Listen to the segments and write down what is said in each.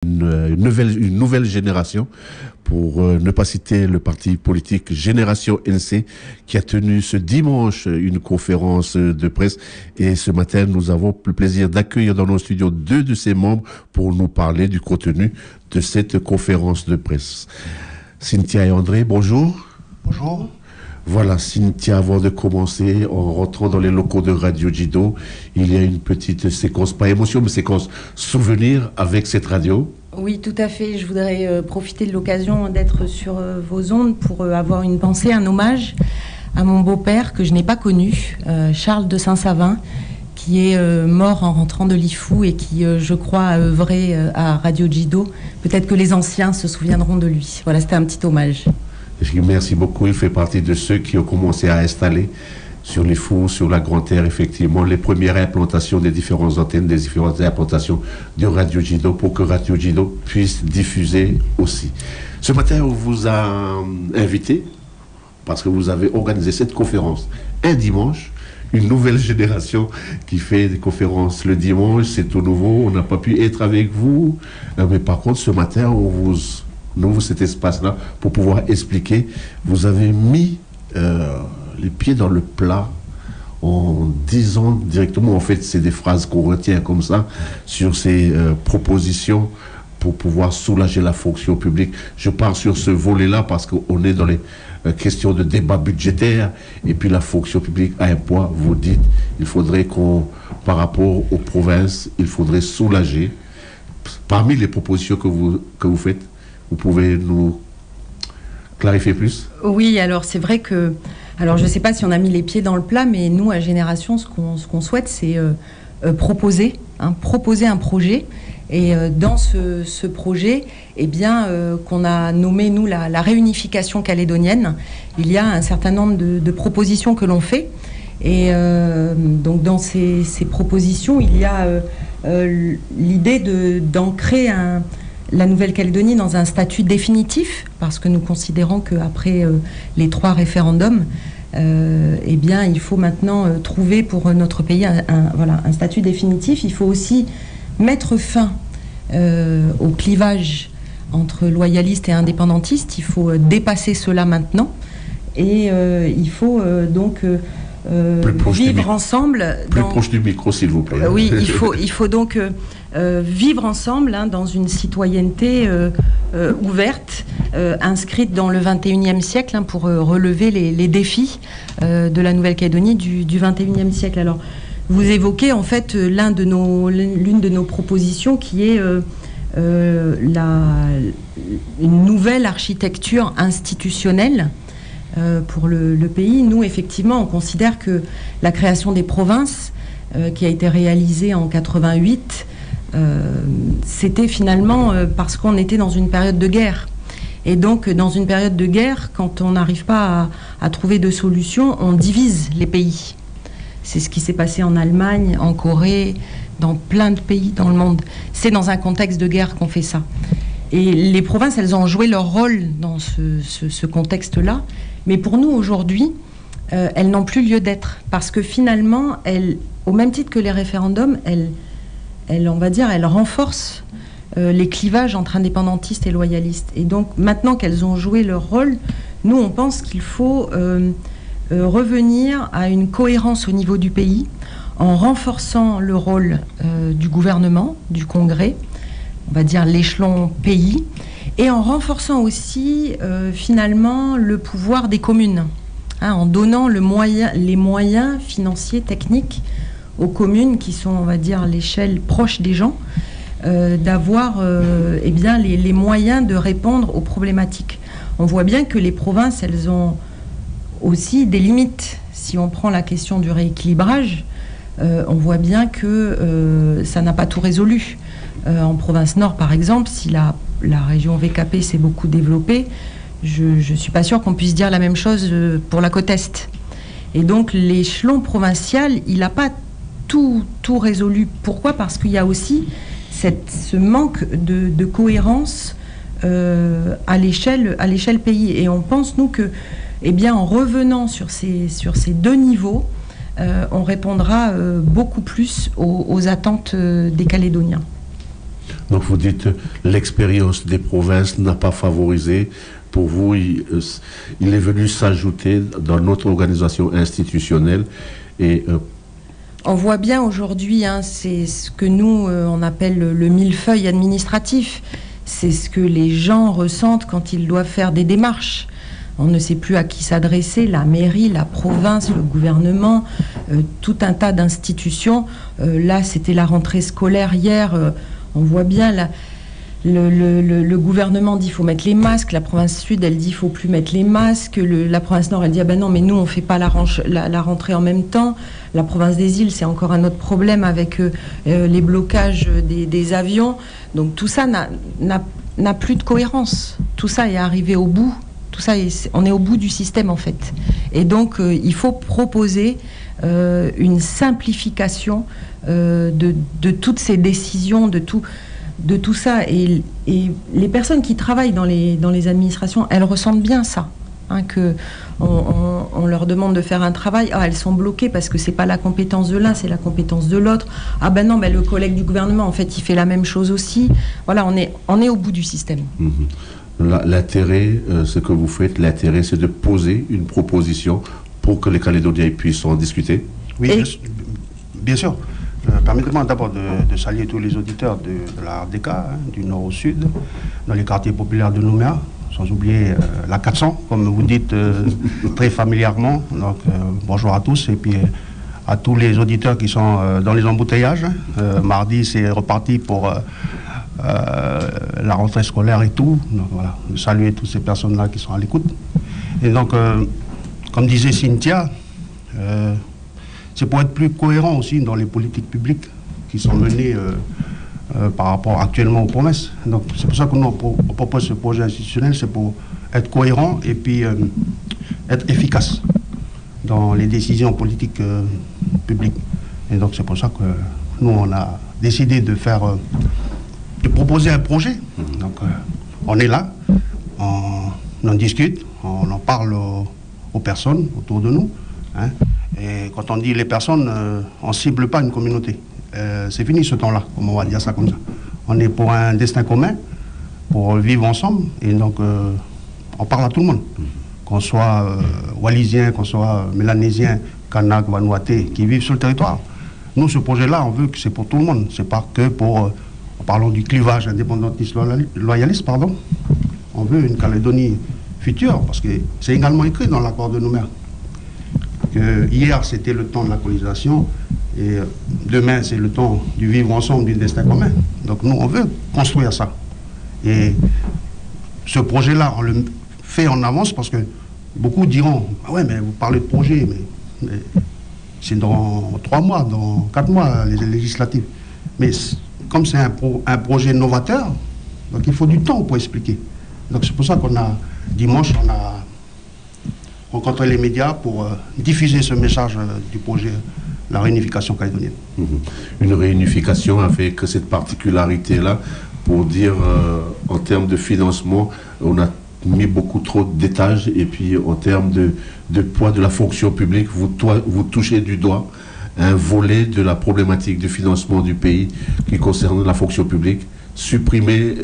une nouvelle génération, pour ne pas citer le parti politique Génération NC, qui a tenu ce dimanche une conférence de presse. Et ce matin, nous avons le plaisir d'accueillir dans nos studios 2 de ses membres pour nous parler du contenu de cette conférence de presse. Cynthia et André, bonjour. Bonjour. Voilà, Cynthia, avant de commencer, en rentrant dans les locaux de Radio Jido, il y a une petite séquence, pas émotion, mais séquence souvenir avec cette radio. Oui, tout à fait. Je voudrais profiter de l'occasion d'être sur vos ondes pour avoir une pensée, un hommage à mon beau-père que je n'ai pas connu, Charles de Saint-Savin, qui est mort en rentrant de Lifou et qui, je crois, a œuvré à Radio Jido. Peut-être que les anciens se souviendront de lui. Voilà, c'était un petit hommage. Merci beaucoup. Il fait partie de ceux qui ont commencé à installer sur les fours, sur la Grande Terre, effectivement, les premières implantations des différentes antennes, des différentes implantations de Radio Jido pour que Radio Jido puisse diffuser aussi. Ce matin, on vous a invité parce que vous avez organisé cette conférence un dimanche. Une nouvelle génération qui fait des conférences le dimanche, c'est tout nouveau. On n'a pas pu être avec vous. Mais par contre, ce matin, on vous ouvre cet espace-là pour pouvoir expliquer. Vous avez mis les pieds dans le plat en disant directement, en fait, c'est des phrases qu'on retient comme ça, sur ces propositions pour pouvoir soulager la fonction publique. Je pars sur ce volet-là parce qu'on est dans les questions de débat budgétaire, et puis la fonction publique a un poids. Vous dites, il faudrait par rapport aux provinces, il faudrait soulager. Parmi les propositions que vous faites, vous pouvez nous clarifier plus? Oui, alors c'est vrai que... Alors je ne sais pas si on a mis les pieds dans le plat, mais nous, à Génération, ce qu'on souhaite, c'est proposer un projet. Et dans ce projet, eh bien, qu'on a nommé, nous, la réunification calédonienne, il y a un certain nombre de propositions que l'on fait. Et donc dans ces propositions, il y a l'idée d'ancrer la Nouvelle-Calédonie dans un statut définitif, parce que nous considérons qu'après les 3 référendums, eh bien, il faut maintenant trouver pour notre pays un statut définitif. Il faut aussi mettre fin au clivage entre loyalistes et indépendantistes. Il faut dépasser cela maintenant. Et il faut donc vivre ensemble. Plus proche du micro, s'il vous plaît. Oui, il faut donc vivre ensemble dans une citoyenneté ouverte, inscrite dans le 21e siècle, pour relever les défis de la Nouvelle-Calédonie du 21e siècle. Alors, vous évoquez en fait l'une de nos propositions qui est une nouvelle architecture institutionnelle pour le pays. Nous, effectivement, on considère que la création des provinces, qui a été réalisée en 88, c'était finalement parce qu'on était dans une période de guerre. Et donc, dans une période de guerre, quand on n'arrive pas à trouver de solution, on divise les pays. C'est ce qui s'est passé en Allemagne, en Corée, dans plein de pays dans le monde. C'est dans un contexte de guerre qu'on fait ça. Et les provinces, elles ont joué leur rôle dans ce contexte-là. Mais pour nous, aujourd'hui, elles n'ont plus lieu d'être. Parce que finalement, au même titre que les référendums, elles renforcent les clivages entre indépendantistes et loyalistes. Et donc, maintenant qu'elles ont joué leur rôle, nous, on pense qu'il faut revenir à une cohérence au niveau du pays, en renforçant le rôle du gouvernement, du Congrès, on va dire l'échelon pays, et en renforçant aussi finalement le pouvoir des communes, en donnant les moyens financiers, techniques aux communes qui sont, on va dire, l'échelle proche des gens, d'avoir les moyens de répondre aux problématiques. On voit bien que les provinces, elles ont aussi des limites. Si on prend la question du rééquilibrage, on voit bien que ça n'a pas tout résolu. En province Nord, par exemple, si la région VKP s'est beaucoup développée, je ne suis pas sûre qu'on puisse dire la même chose pour la côte Est. Et donc l'échelon provincial, il n'a pas tout résolu. Pourquoi ? Parce qu'il y a aussi ce manque de cohérence à l'échelle pays. Et on pense, nous, que en revenant sur ces 2 niveaux, on répondra beaucoup plus aux attentes des Calédoniens. Donc vous dites l'expérience des provinces n'a pas favorisé. Pour vous, il est venu s'ajouter dans notre organisation institutionnelle. Et on voit bien aujourd'hui, hein, c'est ce que nous, on appelle le millefeuille administratif. C'est ce que les gens ressentent quand ils doivent faire des démarches. On ne sait plus à qui s'adresser, la mairie, la province, le gouvernement, tout un tas d'institutions. Là, c'était la rentrée scolaire hier. On voit bien le gouvernement dit qu'il faut mettre les masques. La province sud, elle dit qu'il ne faut plus mettre les masques. La province nord, elle dit ah ben non, mais nous, on ne fait pas la rentrée en même temps. La province des îles, c'est encore un autre problème avec les blocages des avions. Donc tout ça n'a plus de cohérence. Tout ça est arrivé au bout. Tout ça, on est au bout du système en fait. Et donc, il faut proposer une simplification de toutes ces décisions, de tout ça. Et les personnes qui travaillent dans les administrations, elles ressentent bien ça. Hein, on leur demande de faire un travail, elles sont bloquées parce que c'est pas la compétence de l'un, c'est la compétence de l'autre. Ah ben non, ben le collègue du gouvernement, en fait, il fait la même chose aussi. Voilà, on est au bout du système. L'intérêt, ce que vous faites, l'intérêt, c'est de poser une proposition pour que les Calédoniens puissent en discuter. Oui, bien sûr. Permettez-moi d'abord de saluer tous les auditeurs de la RDK, hein, du nord au sud, dans les quartiers populaires de Nouméa, sans oublier la 400, comme vous dites très familièrement. Donc, bonjour à tous, et puis à tous les auditeurs qui sont dans les embouteillages. Mardi, c'est reparti pour la rentrée scolaire et tout. Donc, voilà, saluer toutes ces personnes-là qui sont à l'écoute. Et donc, comme disait Cynthia, c'est pour être plus cohérent aussi dans les politiques publiques qui sont menées par rapport actuellement aux promesses. Donc c'est pour ça que nous on propose ce projet institutionnel, c'est pour être cohérent et puis être efficace dans les décisions politiques publiques. Et donc c'est pour ça que nous on a décidé de proposer un projet. Donc on est là, on en discute, on en parle aux personnes autour de nous. Hein. Et quand on dit les personnes, on ne cible pas une communauté. C'est fini ce temps-là, comme on va dire ça comme ça. On est pour un destin commun, pour vivre ensemble, et donc on parle à tout le monde. Qu'on soit wallisien, qu'on soit mélanésien, kanak, vanuatais, qui vivent sur le territoire. Nous, ce projet-là, on veut que c'est pour tout le monde. C'est pas que pour, en parlant du clivage indépendantiste loyaliste, pardon, on veut une Calédonie future, parce que c'est également écrit dans l'accord de Nouméa. Hier, c'était le temps de la colonisation, et demain, c'est le temps du vivre ensemble, du destin commun. Donc nous, on veut construire ça. Et ce projet-là, on le fait en avance parce que beaucoup diront « Ah ouais, mais vous parlez de projet, mais c'est dans 3 mois, dans 4 mois, les législatives. » Mais comme c'est un projet novateur, donc il faut du temps pour expliquer. Donc c'est pour ça qu'on a, dimanche, on a rencontrer les médias pour diffuser ce message du projet, la réunification calédonienne. Une réunification avec cette particularité-là, pour dire en termes de financement, on a mis beaucoup trop d'étages, et puis en termes de poids de la fonction publique, vous touchez du doigt un volet de la problématique du financement du pays qui concerne la fonction publique, supprimer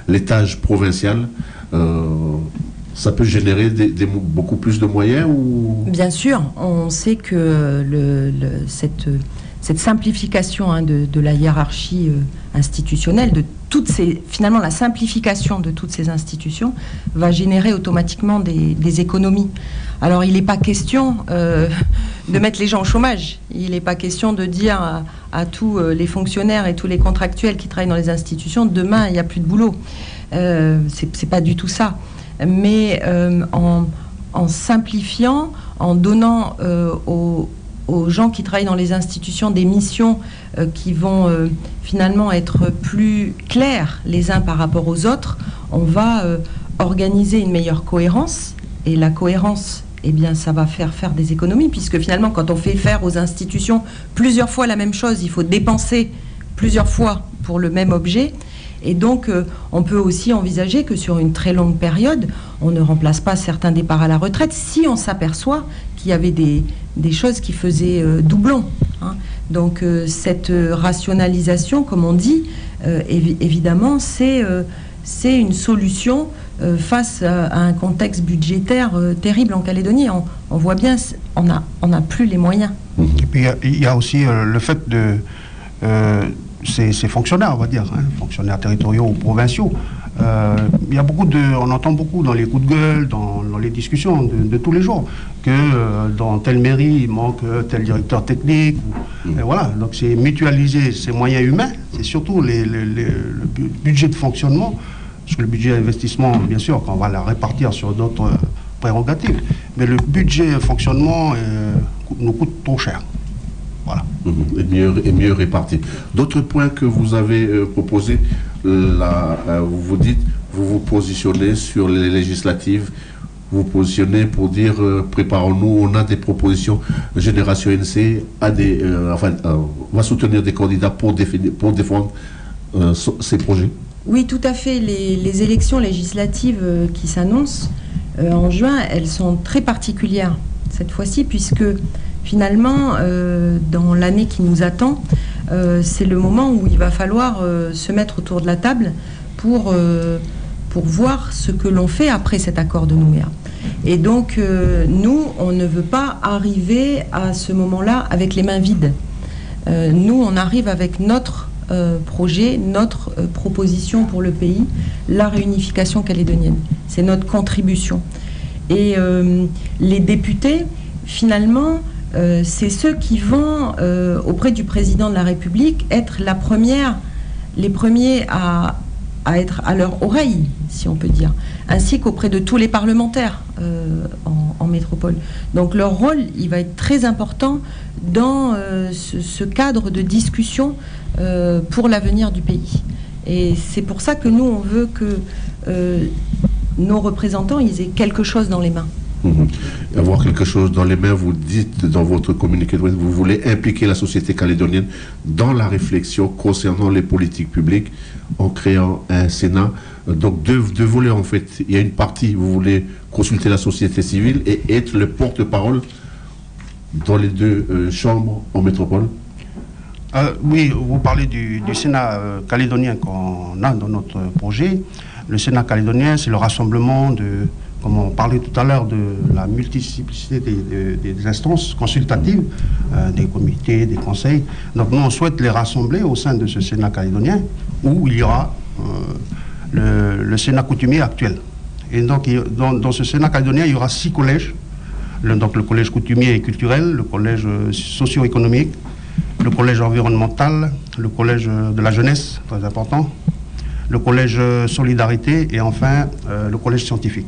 l'étage provincial. Ça peut générer beaucoup plus de moyens ou... Bien sûr, on sait que cette simplification de la hiérarchie institutionnelle, finalement la simplification de toutes ces institutions va générer automatiquement des économies. Alors il n'est pas question de mettre les gens au chômage, il n'est pas question de dire à tous les fonctionnaires et tous les contractuels qui travaillent dans les institutions, demain il n'y a plus de boulot. C'est pas du tout ça. Mais en simplifiant, en donnant aux gens qui travaillent dans les institutions des missions qui vont finalement être plus claires les uns par rapport aux autres, on va organiser une meilleure cohérence. Et la cohérence, eh bien, ça va faire des économies, puisque finalement, quand on fait faire aux institutions plusieurs fois la même chose, il faut dépenser plusieurs fois pour le même objet. Et donc, on peut aussi envisager que sur une très longue période, on ne remplace pas certains départs à la retraite si on s'aperçoit qu'il y avait des choses qui faisaient doublon. Hein. Donc cette rationalisation, comme on dit, évidemment, c'est une solution face à un contexte budgétaire terrible en Calédonie. On voit bien, on n'a plus les moyens. Et puis il y a aussi le fait de ces fonctionnaires, on va dire, fonctionnaires territoriaux ou provinciaux. Il y a on entend beaucoup dans les coups de gueule, dans les discussions de tous les jours, que dans telle mairie, il manque tel directeur technique. Et voilà, donc c'est mutualiser ces moyens humains, c'est surtout le budget de fonctionnement, parce que le budget d'investissement, bien sûr, qu'on va la répartir sur d'autres prérogatives, mais le budget de fonctionnement nous coûte trop cher. Voilà. Et mieux réparti. D'autres points que vous avez proposés, vous dites, vous vous positionnez sur les législatives, vous positionnez pour dire préparons-nous, on a des propositions. Génération NC va soutenir des candidats pour défendre ces projets. Oui, tout à fait. Les élections législatives qui s'annoncent en juin, elles sont très particulières cette fois-ci, puisque finalement, dans l'année qui nous attend, c'est le moment où il va falloir se mettre autour de la table pour voir ce que l'on fait après cet accord de Nouméa. Et donc, nous, on ne veut pas arriver à ce moment-là avec les mains vides. Nous, on arrive avec notre projet, notre proposition pour le pays, la réunification calédonienne. C'est notre contribution. Et les députés, finalement, c'est ceux qui vont, auprès du président de la République, être les premiers à être à leur oreille, si on peut dire, ainsi qu'auprès de tous les parlementaires en métropole. Donc leur rôle, il va être très important dans ce cadre de discussion pour l'avenir du pays. Et c'est pour ça que nous, on veut que nos représentants, ils aient quelque chose dans les mains. Avoir quelque chose dans les mains, vous dites dans votre communiqué, vous voulez impliquer la société calédonienne dans la réflexion concernant les politiques publiques en créant un Sénat. Donc deux volets en fait. Il y a une partie, vous voulez consulter la société civile et être le porte-parole dans les deux chambres en métropole. Oui, vous parlez du Sénat calédonien qu'on a dans notre projet. Le Sénat calédonien, c'est le rassemblement de, comme on parlait tout à l'heure, de la multiplicité des instances consultatives, des comités, des conseils. Donc nous, on souhaite les rassembler au sein de ce Sénat calédonien, où il y aura le Sénat coutumier actuel. Et donc, dans ce Sénat calédonien, il y aura 6 collèges. Donc le collège coutumier et culturel, le collège socio-économique, le collège environnemental, le collège de la jeunesse, très important, le collège solidarité et enfin le collège scientifique.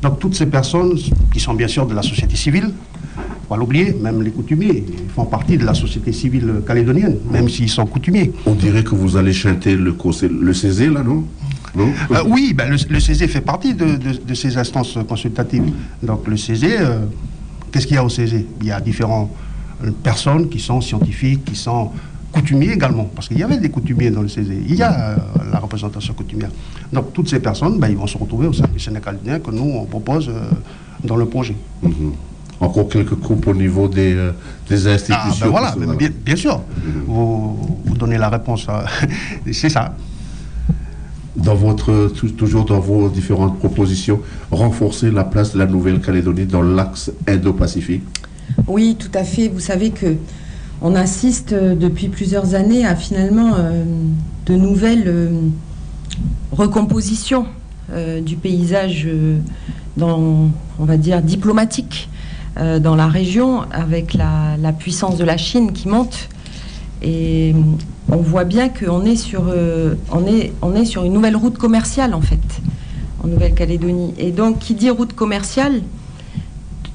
Donc toutes ces personnes qui sont bien sûr de la société civile, il ne faut pas l'oublier, même les coutumiers, ils font partie de la société civile calédonienne, même s'ils sont coutumiers. On dirait que vous allez chanter le CESE là, non? Oui, ben le CESE fait partie de ces instances consultatives. Donc le CESE, qu'est-ce qu'il y a au CESE? Il y a différentes personnes qui sont scientifiques, qui sont coutumiers également, parce qu'il y avait des coutumiers dans le CESE. Il y a la représentation coutumière. Donc toutes ces personnes, ben, ils vont se retrouver au sein du Sénat calédonien que nous, on propose dans le projet. Encore quelques coupes au niveau des institutions. Ah, ben voilà, bien sûr. Vous donnez la réponse. C'est ça. Toujours dans vos différentes propositions, renforcer la place de la Nouvelle-Calédonie dans l'axe Indo-Pacifique. Oui, tout à fait. Vous savez que on assiste depuis plusieurs années à finalement de nouvelles recompositions du paysage on va dire, diplomatique dans la région, avec la puissance de la Chine qui monte. Et on voit bien qu'on est sur une nouvelle route commerciale, en fait, en Nouvelle-Calédonie. Et donc, qui dit route commerciale,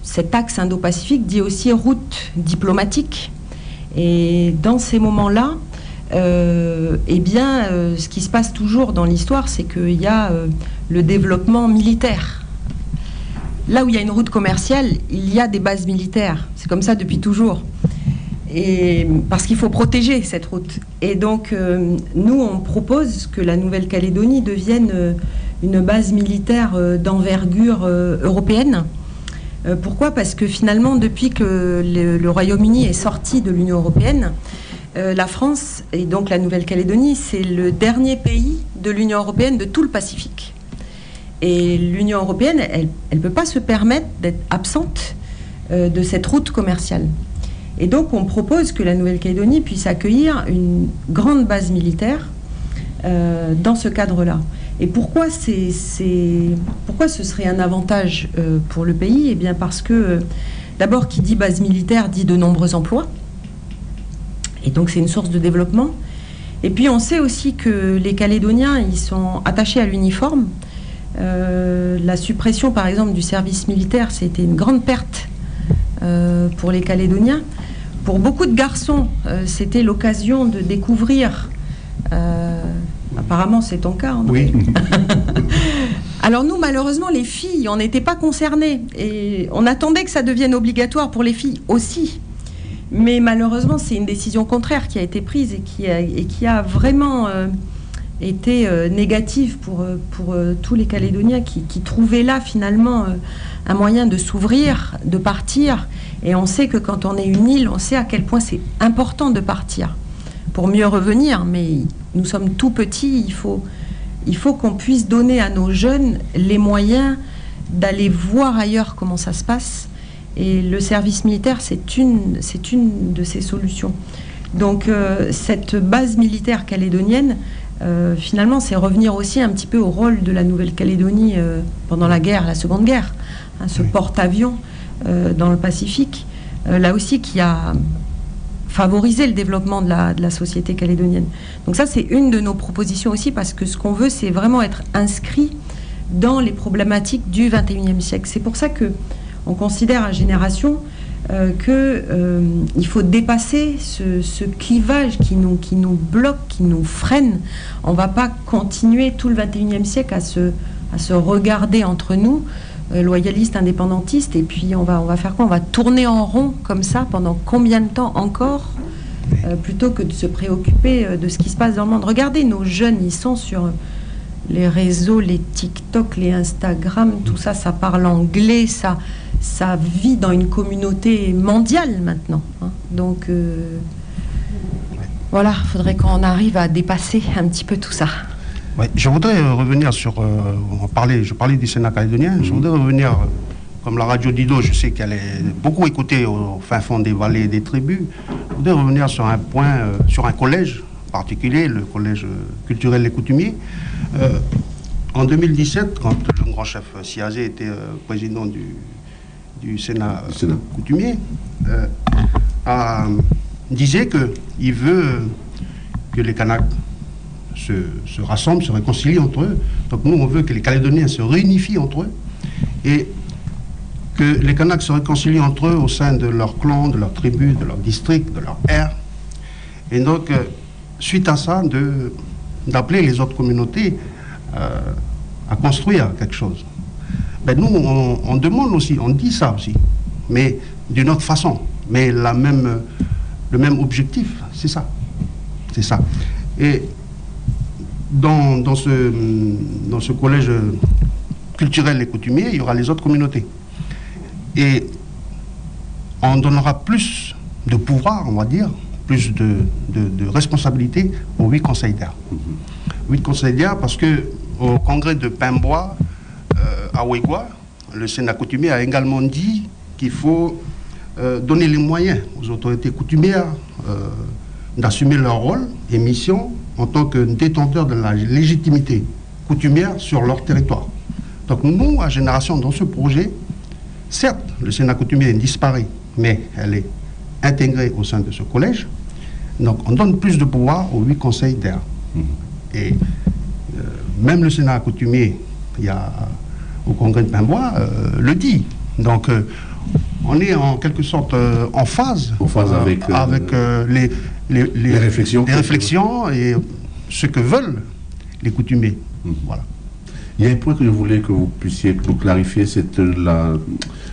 cet axe Indo-Pacifique dit aussi route diplomatique. Et dans ces moments-là, ce qui se passe toujours dans l'histoire, c'est qu'il y a le développement militaire. Là où il y a une route commerciale, il y a des bases militaires. C'est comme ça depuis toujours. Et parce qu'il faut protéger cette route. Et donc, nous, on propose que la Nouvelle-Calédonie devienne une base militaire d'envergure européenne, Pourquoi ? Parce que finalement, depuis que le Royaume-Uni est sorti de l'Union européenne, la France et donc la Nouvelle-Calédonie, c'est le dernier pays de l'Union européenne de tout le Pacifique. Et l'Union européenne, elle ne peut pas se permettre d'être absente de cette route commerciale. Et donc, on propose que la Nouvelle-Calédonie puisse accueillir une grande base militaire dans ce cadre-là. Et pourquoi pourquoi ce serait un avantage pour le pays ? Eh bien, parce que, d'abord, qui dit base militaire dit de nombreux emplois. Et donc, c'est une source de développement. Et puis, on sait aussi que les Calédoniens, ils sont attachés à l'uniforme. La suppression, par exemple, du service militaire, c'était une grande perte pour les Calédoniens. Pour beaucoup de garçons, c'était l'occasion de découvrir... apparemment, c'est ton cas, André. Oui. Alors nous, malheureusement, les filles, on n'était pas concernés. Et on attendait que ça devienne obligatoire pour les filles aussi. Mais malheureusement, c'est une décision contraire qui a été prise et qui a vraiment été négative pour tous les Calédoniens qui trouvaient là, finalement, un moyen de s'ouvrir, de partir. Et on sait que quand on est une île, on sait à quel point c'est important de partir pour mieux revenir. Mais nous sommes tout petits, il faut qu'on puisse donner à nos jeunes les moyens d'aller voir ailleurs comment ça se passe. Et le service militaire, c'est une de ces solutions. Donc cette base militaire calédonienne, finalement, c'est revenir aussi un petit peu au rôle de la Nouvelle-Calédonie pendant la Seconde Guerre, hein, ce porte-avions dans le Pacifique, là aussi qui a favoriser le développement de la société calédonienne. Donc ça, c'est une de nos propositions aussi, parce que ce qu'on veut, c'est vraiment être inscrit dans les problématiques du XXIe siècle. C'est pour ça qu'on considère à Génération qu'il faut dépasser ce clivage qui nous bloque, qui nous freine. On ne va pas continuer tout le XXIe siècle à se regarder entre nous, loyalistes, indépendantistes, et puis on va faire quoi ? On va tourner en rond comme ça pendant combien de temps encore, plutôt que de se préoccuper de ce qui se passe dans le monde. Regardez, nos jeunes, ils sont sur les réseaux, les TikTok, les Instagram, tout ça, ça parle anglais, ça vit dans une communauté mondiale maintenant, hein. Donc voilà, il faudrait qu'on arrive à dépasser un petit peu tout ça. Ouais, je voudrais revenir sur... je parlais du Sénat calédonien. Je voudrais revenir, comme la radio Dido, je sais qu'elle est beaucoup écoutée au fin fond des vallées et des tribus. Je voudrais revenir sur un point, sur un collège particulier, le collège culturel Les Coutumiers. En 2017, quand le grand chef Siazé était président du Sénat coutumier, disait qu'il veut que les Kanaks se rassemblent, se réconcilient entre eux. Donc nous, on veut que les Calédoniens se réunifient entre eux et que les Kanaks se réconcilient entre eux au sein de leur clan, de leur tribu, de leur district, de leur aire. Et donc, suite à ça, d'appeler les autres communautés à construire quelque chose. Ben nous, on demande aussi, on dit ça aussi, mais d'une autre façon. Mais le même objectif, c'est ça. C'est ça. Et dans ce collège culturel et coutumier, il y aura les autres communautés. Et on donnera plus de pouvoir, on va dire, plus de responsabilité aux 8 conseils d'air. 8 conseils d'air parce qu'au congrès de Pimbois, à Ouégua, le Sénat coutumier a également dit qu'il faut donner les moyens aux autorités coutumières d'assumer leur rôle et mission en tant que détenteurs de la légitimité coutumière sur leur territoire. Donc nous, à Génération, dans ce projet, certes, le Sénat coutumier disparaît, mais elle est intégrée au sein de ce collège. Donc on donne plus de pouvoir aux 8 conseils d'air. Et même le Sénat coutumier, au congrès de Pimbois, le dit. Donc on est en quelque sorte en phase avec les réflexions et ce que veulent les coutumiers. Voilà. Il y a un point que je voulais que vous puissiez nous clarifier, c'est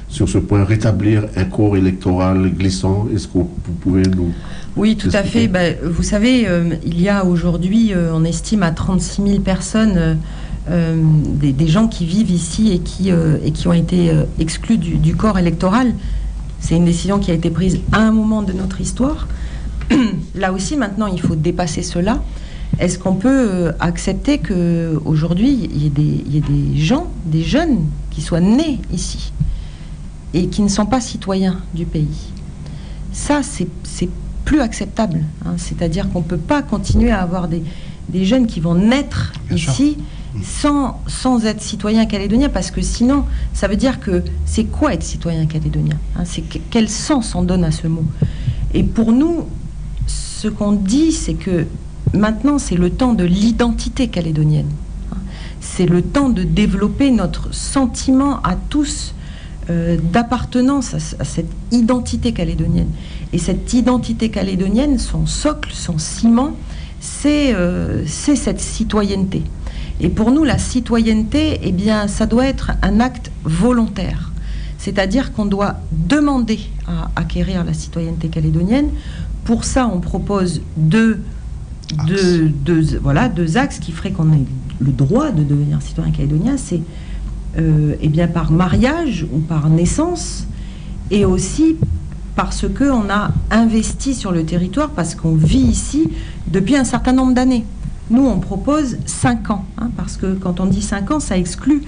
sur ce point, rétablir un corps électoral glissant. Est-ce que vous pouvez nous... Oui, tout à fait. Vous savez, il y a aujourd'hui, on estime à 36 000 personnes des gens qui vivent ici et qui ont été exclus du corps électoral. C'est une décision qui a été prise à un moment de notre histoire. Là aussi, maintenant, il faut dépasser cela. Est-ce qu'on peut accepter qu'aujourd'hui, il y ait des gens, des jeunes qui soient nés ici et qui ne sont pas citoyens du pays? Ça, c'est plus acceptable. Hein. C'est-à-dire qu'on ne peut pas continuer à avoir des jeunes qui vont naître ici sans être citoyens calédoniens, parce que sinon, ça veut dire que c'est quoi être citoyen calédonien, hein? Quel sens on donne à ce mot? Et pour nous, ce qu'on dit, c'est que maintenant, c'est le temps de l'identité calédonienne. Hein. C'est le temps de développer notre sentiment à tous d'appartenance à cette identité calédonienne. Et cette identité calédonienne, son socle, son ciment, c'est cette citoyenneté. Et pour nous, la citoyenneté, eh bien, ça doit être un acte volontaire. C'est-à-dire qu'on doit demander à acquérir la citoyenneté calédonienne. Pour ça, on propose deux axes qui feraient qu'on ait le droit de devenir citoyen calédonien. C'est eh bien, par mariage ou par naissance, et aussi parce qu'on a investi sur le territoire, parce qu'on vit ici depuis un certain nombre d'années. Nous, on propose 5 ans, hein, parce que quand on dit 5 ans, ça exclut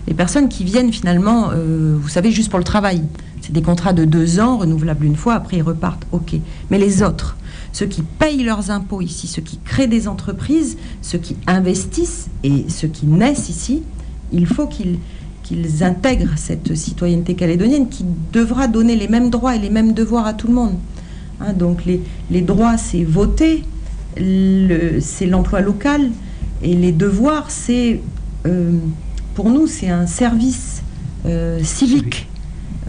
les personnes qui viennent finalement, vous savez, juste pour le travail. C'est des contrats de 2 ans, renouvelables une fois, après ils repartent, ok. Mais les autres, ceux qui payent leurs impôts ici, ceux qui créent des entreprises, ceux qui investissent et ceux qui naissent ici, il faut qu'ils intègrent cette citoyenneté calédonienne qui devra donner les mêmes droits et les mêmes devoirs à tout le monde. Hein, donc les droits, c'est voter, c'est l'emploi local, et les devoirs, c'est pour nous, c'est un service civique,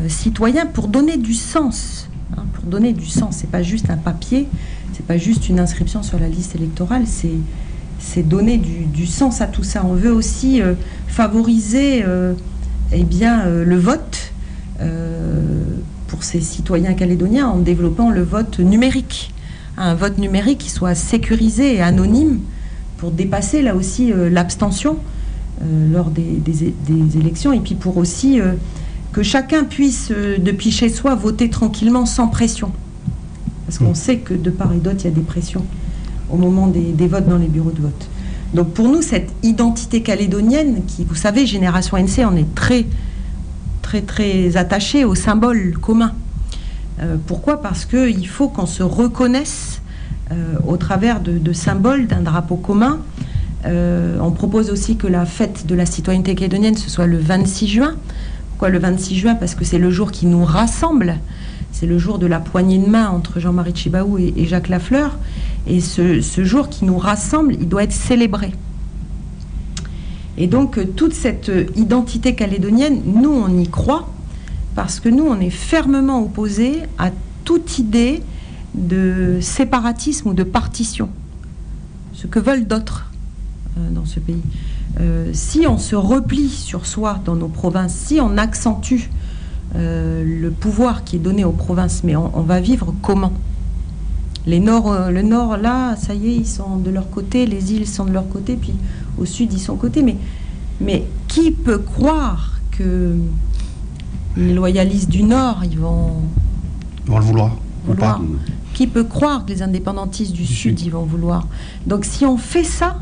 citoyen, pour donner du sens. Hein, pour donner du sens, c'est pas juste un papier, c'est pas juste une inscription sur la liste électorale, c'est donner du sens à tout ça. On veut aussi favoriser eh bien, le vote pour ces citoyens calédoniens en développant le vote numérique. Un vote numérique qui soit sécurisé et anonyme pour dépasser là aussi l'abstention lors des élections, et puis pour aussi que chacun puisse depuis chez soi voter tranquillement sans pression, parce qu'on sait que de part et d'autre il y a des pressions au moment des votes dans les bureaux de vote. Donc pour nous, cette identité calédonienne qui, vous savez, Génération NC, on est très très très attaché aux symboles communs. Pourquoi? Parce qu'il faut qu'on se reconnaisse au travers de symboles, d'un drapeau commun. On propose aussi que la fête de la citoyenneté calédonienne, ce soit le 26 juin. Pourquoi le 26 juin? Parce que c'est le jour qui nous rassemble. C'est le jour de la poignée de main entre Jean-Marie Tjibaou et Jacques Lafleur. Et ce jour qui nous rassemble, il doit être célébré. Et donc, toute cette identité calédonienne, nous, on y croit, parce que nous, on est fermement opposés à toute idée de séparatisme ou de partition, ce que veulent d'autres dans ce pays. Si on se replie sur soi dans nos provinces, si on accentue le pouvoir qui est donné aux provinces, mais on va vivre comment? Le nord, là, ça y est, ils sont de leur côté, les îles sont de leur côté, puis au sud, ils sont côté. Mais qui peut croire que les loyalistes du Nord, ils vont le vouloir. Ou pas. Qui peut croire que les indépendantistes du Sud, ils vont vouloir? Donc si on fait ça,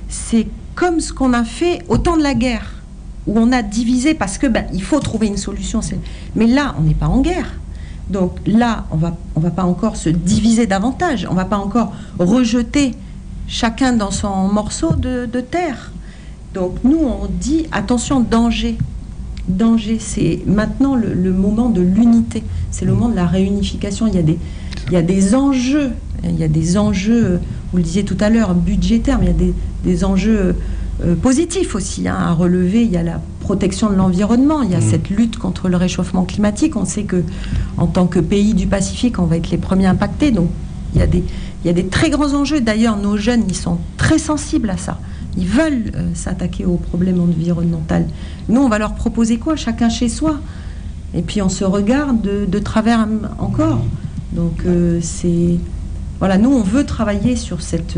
c'est comme ce qu'on a fait au temps de la guerre, où on a divisé parce que il faut trouver une solution. Mais là, on n'est pas en guerre. Donc là, on va pas encore se diviser davantage. On va pas encore rejeter chacun dans son morceau de terre. Donc nous, on dit attention, danger. Danger, c'est maintenant le moment de l'unité. C'est le moment de la réunification. Il y a des enjeux. Il y a des enjeux, vous le disiez tout à l'heure, budgétaires, mais il y a des enjeux positifs aussi à relever. Il y a la protection de l'environnement, il y a cette lutte contre le réchauffement climatique. On sait que en tant que pays du Pacifique, on va être les premiers impactés. Donc il y a des très grands enjeux. D'ailleurs, nos jeunes, ils sont très sensibles à ça. Ils veulent s'attaquer aux problèmes environnementaux. Nous, on va leur proposer quoi? Chacun chez soi. Et puis on se regarde de travers encore. Donc voilà, nous, on veut travailler sur cette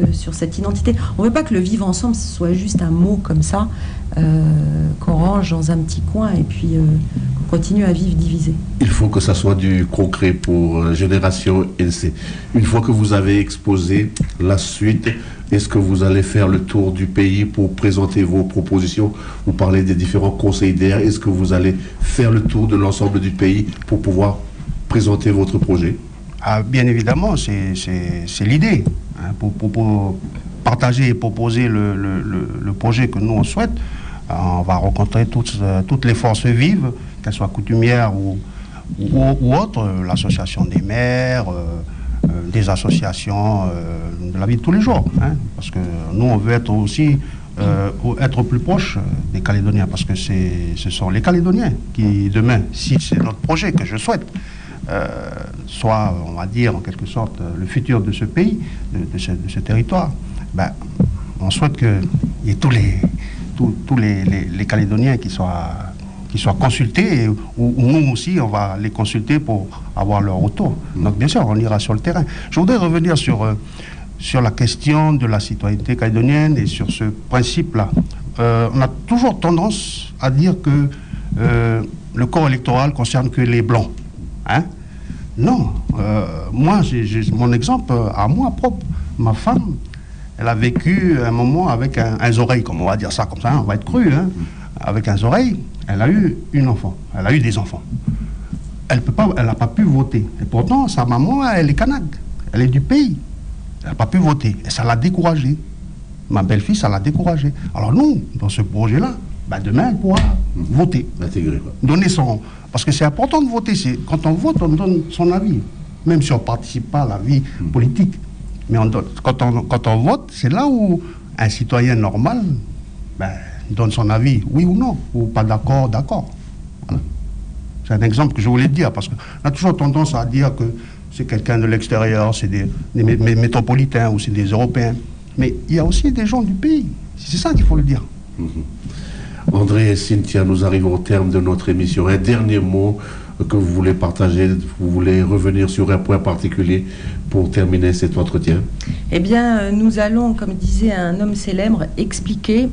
identité. On ne veut pas que le vivre ensemble, ce soit juste un mot comme ça. qu'on range dans un petit coin et puis qu'on continue à vivre divisé. Il faut que ça soit du concret pour Génération NC. Une fois que vous avez exposé la suite, est-ce que vous allez faire le tour du pays pour présenter vos propositions? Vous parlez des différents conseils d'air. Est-ce que vous allez faire le tour de l'ensemble du pays pour pouvoir présenter votre projet? Bien évidemment, c'est l'idée. Hein, pour partager et proposer le projet que nous on souhaite, on va rencontrer toutes les forces vives, qu'elles soient coutumières ou autres, l'association des maires, des associations de la vie de tous les jours. Hein, parce que nous, on veut être aussi être plus proche des Calédoniens, parce que ce sont les Calédoniens qui, demain, si c'est notre projet que je souhaite, soit, on va dire, en quelque sorte, le futur de ce pays, de ce territoire, ben, on souhaite qu'il y ait tous les Calédoniens qui soient consultés, ou nous aussi, on va les consulter pour avoir leur retour. Donc, bien sûr, on ira sur le terrain. Je voudrais revenir sur la question de la citoyenneté calédonienne et sur ce principe-là. On a toujours tendance à dire que le corps électoral concerne que les Blancs. Hein? Non. Moi, j'ai mon exemple à moi propre. Ma femme, elle a vécu un moment avec un oreille, comme on va dire ça, comme ça, hein, on va être cru, hein, avec un oreille. Elle a eu une enfant, elle a eu des enfants. Elle n'a pas pu voter. Et pourtant, sa maman, elle est Kanag, elle est du pays. Elle n'a pas pu voter. Et ça l'a découragée. Ma belle-fille, ça l'a découragée. Alors nous, dans ce projet-là, ben demain, elle pourra voter. Intégrer. Donner son... Parce que c'est important de voter. Quand on vote, on donne son avis. Même si on ne participe pas à la vie politique. Mais quand on vote, c'est là où un citoyen normal donne son avis, oui ou non, ou pas d'accord, d'accord. Voilà. C'est un exemple que je voulais dire, parce qu'on a toujours tendance à dire que c'est quelqu'un de l'extérieur, c'est des métropolitains ou c'est des Européens. Mais il y a aussi des gens du pays. C'est ça qu'il faut le dire. André et Cynthia, nous arrivons au terme de notre émission. Un dernier mot que vous voulez partager, vous voulez revenir sur un point particulier pour terminer cet entretien? Eh bien, nous allons, comme disait un homme célèbre, expliquer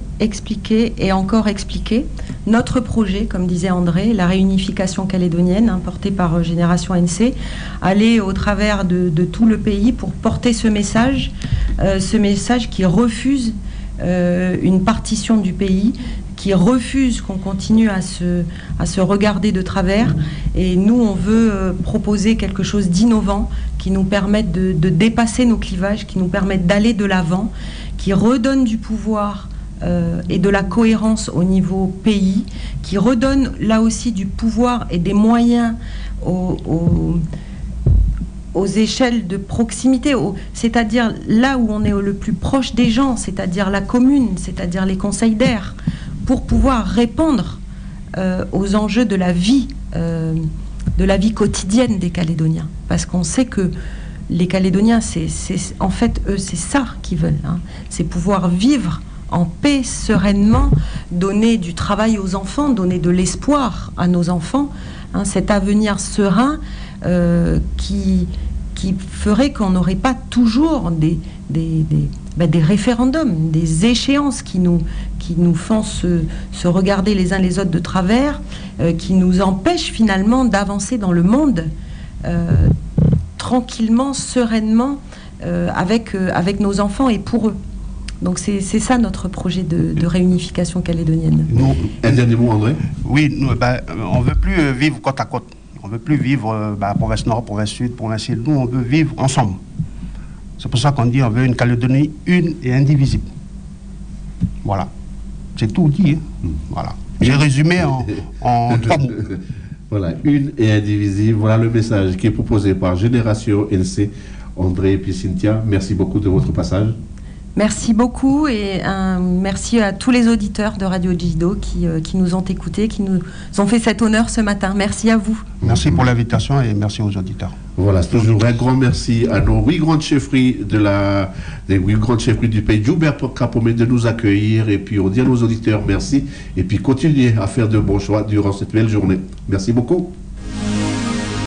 et encore expliquer notre projet, comme disait André, la réunification calédonienne, hein, portée par Génération NC, aller au travers de tout le pays pour porter ce message qui refuse une partition du pays, qui refuse qu'on continue à se regarder de travers. Et nous, on veut proposer quelque chose d'innovant qui nous permette de dépasser nos clivages, qui nous permette d'aller de l'avant, qui redonne du pouvoir et de la cohérence au niveau pays, qui redonne là aussi du pouvoir et des moyens aux échelles de proximité, c'est-à-dire là où on est le plus proche des gens, c'est-à-dire la commune, c'est-à-dire les conseils d'air, pour pouvoir répondre aux enjeux de la vie quotidienne des Calédoniens. Parce qu'on sait que les Calédoniens, en fait, eux, c'est ça qu'ils veulent. Hein. C'est pouvoir vivre en paix, sereinement, donner du travail aux enfants, donner de l'espoir à nos enfants, hein, cet avenir serein qui ferait qu'on n'aurait pas toujours des référendums, des échéances qui nous font se regarder les uns les autres de travers, qui nous empêchent finalement d'avancer dans le monde tranquillement, sereinement, avec nos enfants et pour eux. Donc c'est ça notre projet de réunification calédonienne. Un dernier mot, André? Oui, on ne veut plus vivre côte à côte. On ne veut plus vivre province nord, province sud, province sud. Nous, on veut vivre ensemble. C'est pour ça qu'on dit qu'on veut une Calédonie une et indivisible. Voilà. C'est tout dit. Hein. Voilà. J'ai résumé en 3 mots. Voilà, une et indivisible. Voilà le message qui est proposé par Génération NC. André et puis Cynthia, merci beaucoup de votre passage. Merci beaucoup et merci à tous les auditeurs de Radio Djido qui nous ont écoutés, qui nous ont fait cet honneur ce matin. Merci à vous. Merci pour l'invitation et merci aux auditeurs. Voilà, c'est toujours un grand merci à nos 8 grandes chefferies des 8 grandes chefferies du pays, Joubert Capomé, de nous accueillir. Et puis on dit à nos auditeurs merci et puis continuez à faire de bons choix durant cette belle journée. Merci beaucoup.